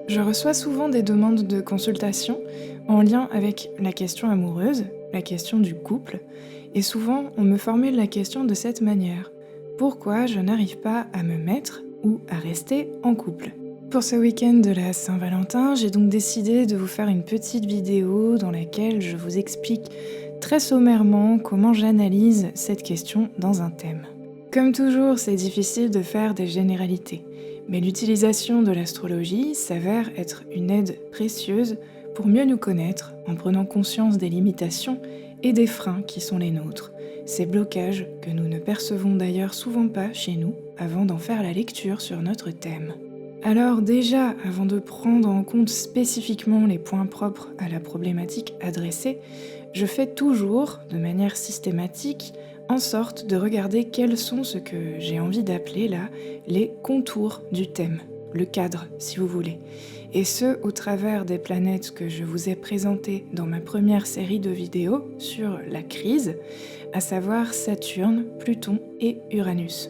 Je reçois souvent des demandes de consultation en lien avec la question amoureuse, la question du couple, et souvent on me formule la question de cette manière. Pourquoi je n'arrive pas à me mettre ou à rester en couple? Pour ce week-end de la Saint-Valentin, j'ai donc décidé de vous faire une petite vidéo dans laquelle je vous explique très sommairement comment j'analyse cette question dans un thème. Comme toujours, c'est difficile de faire des généralités, mais l'utilisation de l'astrologie s'avère être une aide précieuse pour mieux nous connaître en prenant conscience des limitations et des freins qui sont les nôtres, ces blocages que nous ne percevons d'ailleurs souvent pas chez nous avant d'en faire la lecture sur notre thème. Alors déjà, avant de prendre en compte spécifiquement les points propres à la problématique adressée, je fais toujours, de manière systématique, en sorte de regarder quels sont ce que j'ai envie d'appeler là les contours du thème, le cadre si vous voulez, et ce au travers des planètes que je vous ai présentées dans ma première série de vidéos sur la crise, à savoir Saturne, Pluton et Uranus.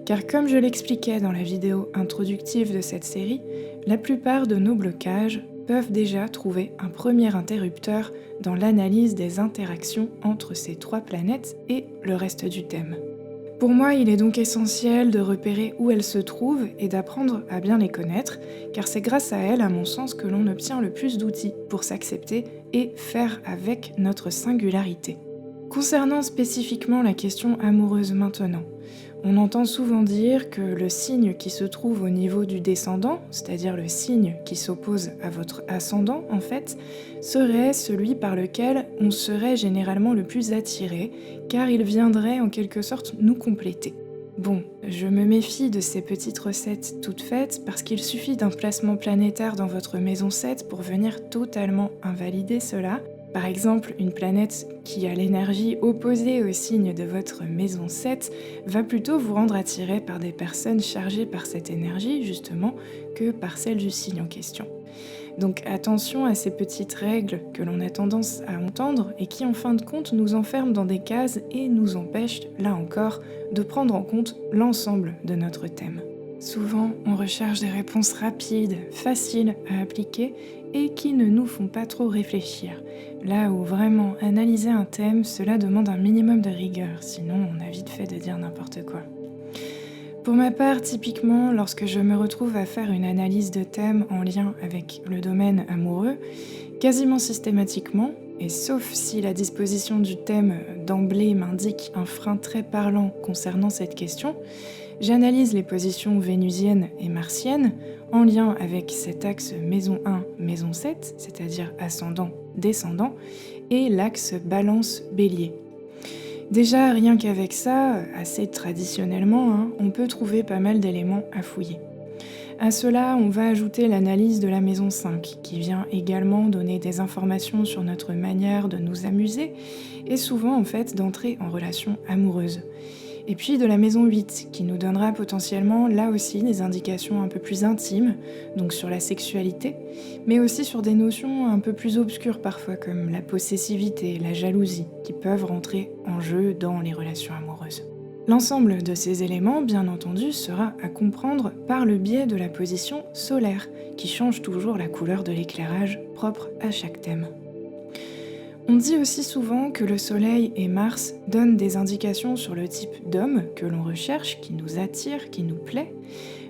Car comme je l'expliquais dans la vidéo introductive de cette série, la plupart de nos blocages peuvent déjà trouver un premier interrupteur dans l'analyse des interactions entre ces trois planètes et le reste du thème. Pour moi, il est donc essentiel de repérer où elles se trouvent et d'apprendre à bien les connaître, car c'est grâce à elles, à mon sens, que l'on obtient le plus d'outils pour s'accepter et faire avec notre singularité. Concernant spécifiquement la question amoureuse maintenant, on entend souvent dire que le signe qui se trouve au niveau du descendant, c'est-à-dire le signe qui s'oppose à votre ascendant en fait, serait celui par lequel on serait généralement le plus attiré, car il viendrait en quelque sorte nous compléter. Bon, je me méfie de ces petites recettes toutes faites parce qu'il suffit d'un placement planétaire dans votre maison 7 pour venir totalement invalider cela. Par exemple, une planète qui a l'énergie opposée au signe de votre maison 7 va plutôt vous rendre attiré par des personnes chargées par cette énergie, justement, que par celle du signe en question. Donc attention à ces petites règles que l'on a tendance à entendre et qui en fin de compte nous enferment dans des cases et nous empêchent, là encore, de prendre en compte l'ensemble de notre thème. Souvent, on recherche des réponses rapides, faciles à appliquer et qui ne nous font pas trop réfléchir. Là où vraiment analyser un thème, cela demande un minimum de rigueur, sinon on a vite fait de dire n'importe quoi. Pour ma part, typiquement, lorsque je me retrouve à faire une analyse de thème en lien avec le domaine amoureux, quasiment systématiquement, et sauf si la disposition du thème d'emblée m'indique un frein très parlant concernant cette question, j'analyse les positions vénusiennes et martiennes en lien avec cet axe maison 1, maison 7, c'est-à-dire ascendant, descendant, et l'axe balance-bélier. Déjà, rien qu'avec ça, assez traditionnellement, on peut trouver pas mal d'éléments à fouiller. À cela, on va ajouter l'analyse de la maison 5, qui vient également donner des informations sur notre manière de nous amuser, et souvent en fait d'entrer en relation amoureuse. Et puis de la maison 8, qui nous donnera potentiellement là aussi des indications un peu plus intimes, donc sur la sexualité, mais aussi sur des notions un peu plus obscures parfois, comme la possessivité, la jalousie, qui peuvent rentrer en jeu dans les relations amoureuses. L'ensemble de ces éléments, bien entendu, sera à comprendre par le biais de la position solaire, qui change toujours la couleur de l'éclairage propre à chaque thème. On dit aussi souvent que le Soleil et Mars donnent des indications sur le type d'homme que l'on recherche, qui nous attire, qui nous plaît,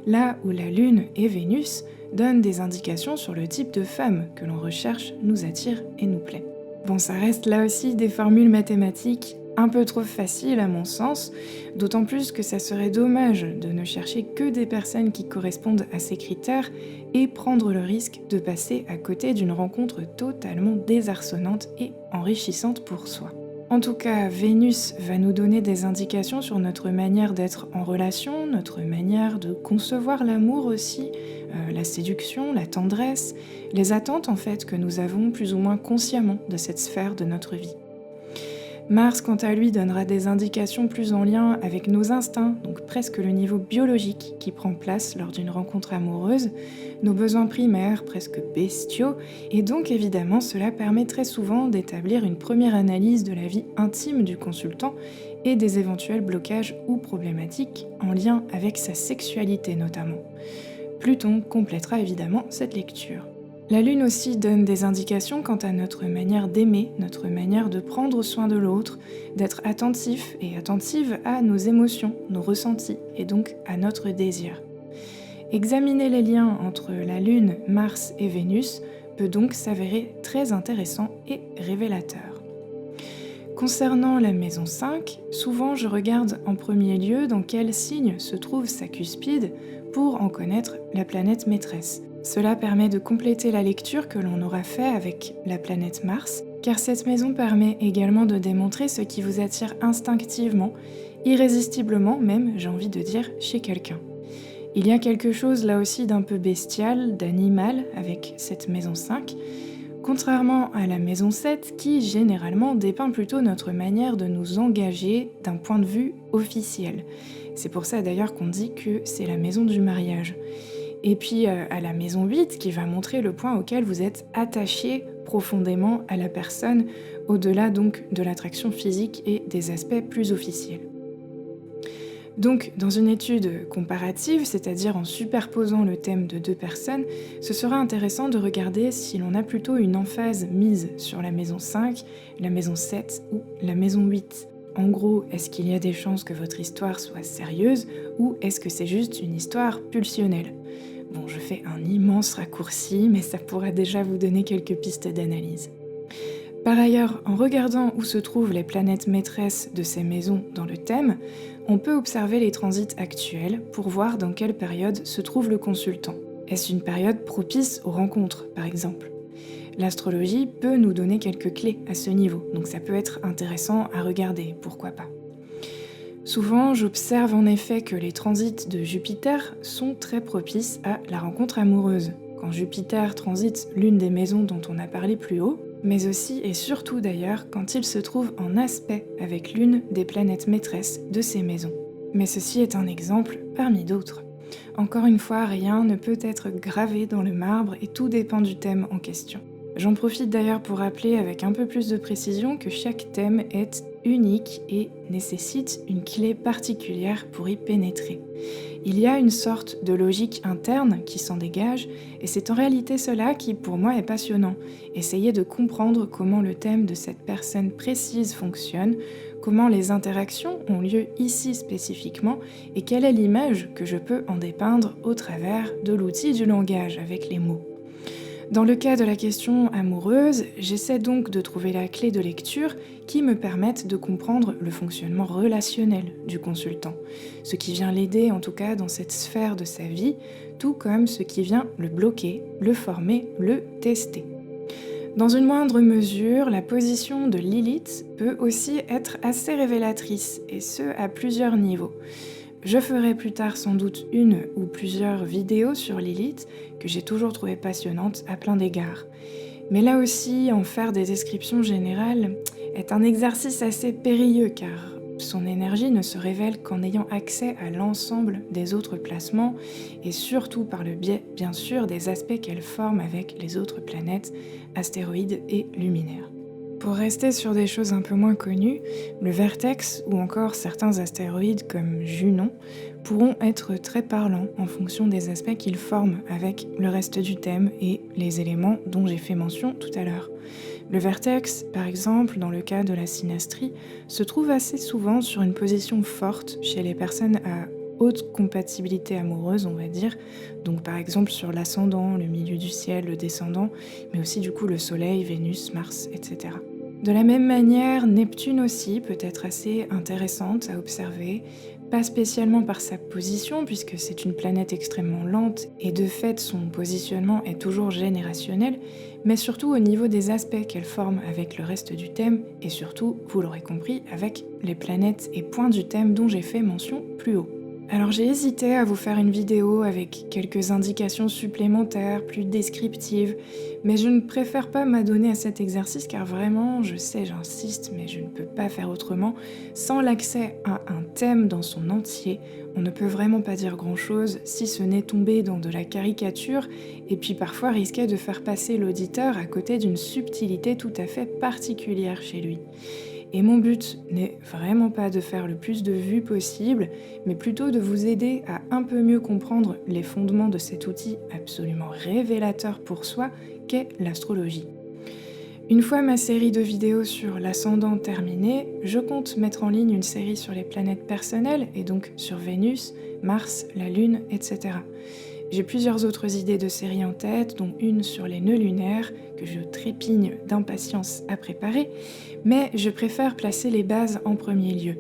là où la Lune et Vénus donnent des indications sur le type de femme que l'on recherche, nous attire et nous plaît. Bon, ça reste là aussi des formules mathématiques un peu trop faciles à mon sens, d'autant plus que ça serait dommage de ne chercher que des personnes qui correspondent à ces critères et prendre le risque de passer à côté d'une rencontre totalement désarçonnante et enrichissante pour soi. En tout cas, Vénus va nous donner des indications sur notre manière d'être en relation, notre manière de concevoir l'amour aussi, la séduction, la tendresse, les attentes en fait que nous avons plus ou moins consciemment de cette sphère de notre vie. Mars, quant à lui, donnera des indications plus en lien avec nos instincts, donc presque le niveau biologique qui prend place lors d'une rencontre amoureuse, nos besoins primaires, presque bestiaux, et donc évidemment cela permet très souvent d'établir une première analyse de la vie intime du consultant et des éventuels blocages ou problématiques en lien avec sa sexualité notamment. Pluton complétera évidemment cette lecture. La Lune aussi donne des indications quant à notre manière d'aimer, notre manière de prendre soin de l'autre, d'être attentif et attentive à nos émotions, nos ressentis et donc à notre désir. Examiner les liens entre la Lune, Mars et Vénus peut donc s'avérer très intéressant et révélateur. Concernant la maison 5, souvent je regarde en premier lieu dans quel signe se trouve sa cuspide pour en connaître la planète maîtresse. Cela permet de compléter la lecture que l'on aura fait avec la planète Mars, car cette maison permet également de démontrer ce qui vous attire instinctivement, irrésistiblement même, j'ai envie de dire, chez quelqu'un. Il y a quelque chose là aussi d'un peu bestial, d'animal avec cette maison 5, contrairement à la maison 7 qui généralement dépeint plutôt notre manière de nous engager d'un point de vue officiel. C'est pour ça d'ailleurs qu'on dit que c'est la maison du mariage. Et puis à la maison 8 qui va montrer le point auquel vous êtes attaché profondément à la personne, au-delà donc de l'attraction physique et des aspects plus officiels. Donc dans une étude comparative, c'est-à-dire en superposant le thème de deux personnes, ce sera intéressant de regarder si l'on a plutôt une emphase mise sur la maison 5, la maison 7 ou la maison 8. En gros, est-ce qu'il y a des chances que votre histoire soit sérieuse ou est-ce que c'est juste une histoire pulsionnelle ? Bon, je fais un immense raccourci, mais ça pourra déjà vous donner quelques pistes d'analyse. Par ailleurs, en regardant où se trouvent les planètes maîtresses de ces maisons dans le thème, on peut observer les transits actuels pour voir dans quelle période se trouve le consultant. Est-ce une période propice aux rencontres, par exemple ? L'astrologie peut nous donner quelques clés à ce niveau, donc ça peut être intéressant à regarder, pourquoi pas. Souvent, j'observe en effet que les transits de Jupiter sont très propices à la rencontre amoureuse. Quand Jupiter transite l'une des maisons dont on a parlé plus haut, mais aussi et surtout d'ailleurs quand il se trouve en aspect avec l'une des planètes maîtresses de ces maisons. Mais ceci est un exemple parmi d'autres. Encore une fois, rien ne peut être gravé dans le marbre et tout dépend du thème en question. J'en profite d'ailleurs pour rappeler avec un peu plus de précision que chaque thème est unique et nécessite une clé particulière pour y pénétrer. Il y a une sorte de logique interne qui s'en dégage et c'est en réalité cela qui pour moi est passionnant. Essayer de comprendre comment le thème de cette personne précise fonctionne, comment les interactions ont lieu ici spécifiquement et quelle est l'image que je peux en dépeindre au travers de l'outil du langage avec les mots. Dans le cas de la question amoureuse, j'essaie donc de trouver la clé de lecture qui me permette de comprendre le fonctionnement relationnel du consultant, ce qui vient l'aider en tout cas dans cette sphère de sa vie, tout comme ce qui vient le bloquer, le former, le tester. Dans une moindre mesure, la position de Lilith peut aussi être assez révélatrice, et ce à plusieurs niveaux. Je ferai plus tard sans doute une ou plusieurs vidéos sur Lilith que j'ai toujours trouvée passionnante à plein d'égards. Mais là aussi, en faire des descriptions générales est un exercice assez périlleux car son énergie ne se révèle qu'en ayant accès à l'ensemble des autres placements et surtout par le biais, bien sûr, des aspects qu'elle forme avec les autres planètes, astéroïdes et luminaires. Pour rester sur des choses un peu moins connues, le Vertex ou encore certains astéroïdes comme Junon pourront être très parlants en fonction des aspects qu'ils forment avec le reste du thème et les éléments dont j'ai fait mention tout à l'heure. Le Vertex, par exemple, dans le cas de la synastrie, se trouve assez souvent sur une position forte chez les personnes à haute compatibilité amoureuse, on va dire, donc par exemple sur l'ascendant, le milieu du ciel, le descendant, mais aussi du coup le Soleil, Vénus, Mars, etc. De la même manière, Neptune aussi peut être assez intéressante à observer, pas spécialement par sa position puisque c'est une planète extrêmement lente et de fait son positionnement est toujours générationnel, mais surtout au niveau des aspects qu'elle forme avec le reste du thème et surtout, vous l'aurez compris, avec les planètes et points du thème dont j'ai fait mention plus haut. Alors j'ai hésité à vous faire une vidéo avec quelques indications supplémentaires, plus descriptives, mais je ne préfère pas m'adonner à cet exercice car vraiment, je sais, j'insiste, mais je ne peux pas faire autrement. Sans l'accès à un thème dans son entier, on ne peut vraiment pas dire grand-chose si ce n'est tomber dans de la caricature et puis parfois risquer de faire passer l'auditeur à côté d'une subtilité tout à fait particulière chez lui. Et mon but n'est vraiment pas de faire le plus de vues possible, mais plutôt de vous aider à un peu mieux comprendre les fondements de cet outil absolument révélateur pour soi qu'est l'astrologie. Une fois ma série de vidéos sur l'ascendant terminée, je compte mettre en ligne une série sur les planètes personnelles, et donc sur Vénus, Mars, la Lune, etc. J'ai plusieurs autres idées de séries en tête, dont une sur les nœuds lunaires, que je trépigne d'impatience à préparer, mais je préfère placer les bases en premier lieu.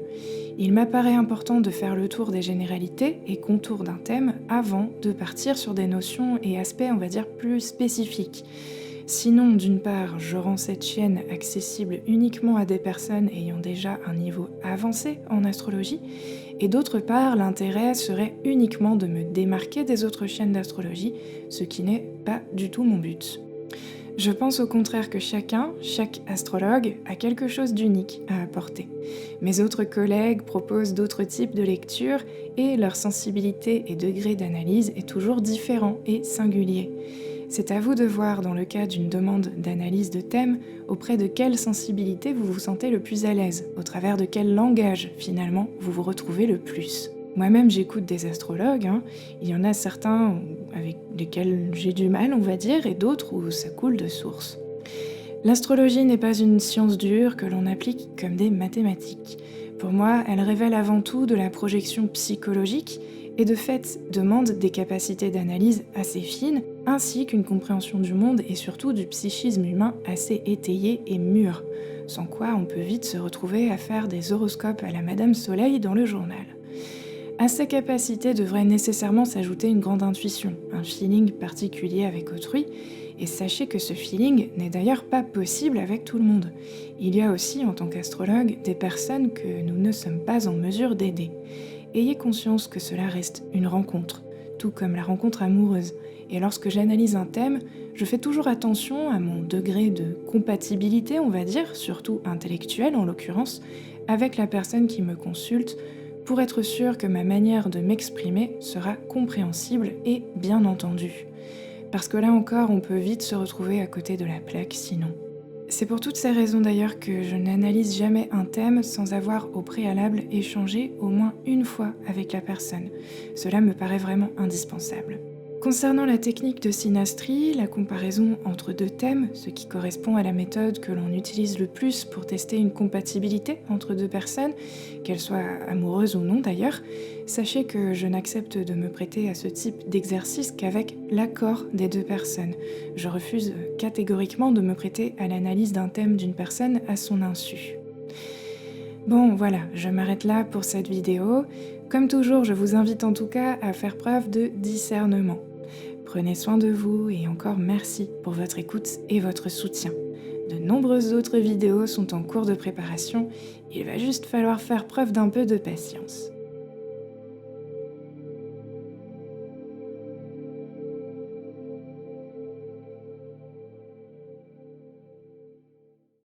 Il m'apparaît important de faire le tour des généralités et contours d'un thème avant de partir sur des notions et aspects, on va dire, plus spécifiques. Sinon, d'une part, je rends cette chaîne accessible uniquement à des personnes ayant déjà un niveau avancé en astrologie, et d'autre part, l'intérêt serait uniquement de me démarquer des autres chaînes d'astrologie, ce qui n'est pas du tout mon but. Je pense au contraire que chaque astrologue a quelque chose d'unique à apporter. Mes autres collègues proposent d'autres types de lectures et leur sensibilité et degré d'analyse est toujours différent et singulier. C'est à vous de voir, dans le cas d'une demande d'analyse de thème, auprès de quelle sensibilité vous vous sentez le plus à l'aise, au travers de quel langage, finalement, vous vous retrouvez le plus. Moi-même, j'écoute des astrologues, il y en a certains avec lesquels j'ai du mal, on va dire, et d'autres où ça coule de source. L'astrologie n'est pas une science dure que l'on applique comme des mathématiques. Pour moi, elle révèle avant tout de la projection psychologique, et de fait demande des capacités d'analyse assez fines, ainsi qu'une compréhension du monde et surtout du psychisme humain assez étayé et mûr, sans quoi on peut vite se retrouver à faire des horoscopes à la Madame Soleil dans le journal. À ces capacités devrait nécessairement s'ajouter une grande intuition, un feeling particulier avec autrui, et sachez que ce feeling n'est d'ailleurs pas possible avec tout le monde. Il y a aussi, en tant qu'astrologue, des personnes que nous ne sommes pas en mesure d'aider. Ayez conscience que cela reste une rencontre, tout comme la rencontre amoureuse. Et lorsque j'analyse un thème, je fais toujours attention à mon degré de compatibilité, on va dire, surtout intellectuelle en l'occurrence, avec la personne qui me consulte, pour être sûr que ma manière de m'exprimer sera compréhensible et bien entendue. Parce que là encore, on peut vite se retrouver à côté de la plaque sinon. C'est pour toutes ces raisons d'ailleurs que je n'analyse jamais un thème sans avoir au préalable échangé au moins une fois avec la personne. Cela me paraît vraiment indispensable. Concernant la technique de synastrie, la comparaison entre deux thèmes, ce qui correspond à la méthode que l'on utilise le plus pour tester une compatibilité entre deux personnes, qu'elles soient amoureuses ou non d'ailleurs, sachez que je n'accepte de me prêter à ce type d'exercice qu'avec l'accord des deux personnes. Je refuse catégoriquement de me prêter à l'analyse d'un thème d'une personne à son insu. Bon voilà, je m'arrête là pour cette vidéo. Comme toujours, je vous invite en tout cas à faire preuve de discernement. Prenez soin de vous et encore merci pour votre écoute et votre soutien. De nombreuses autres vidéos sont en cours de préparation, il va juste falloir faire preuve d'un peu de patience.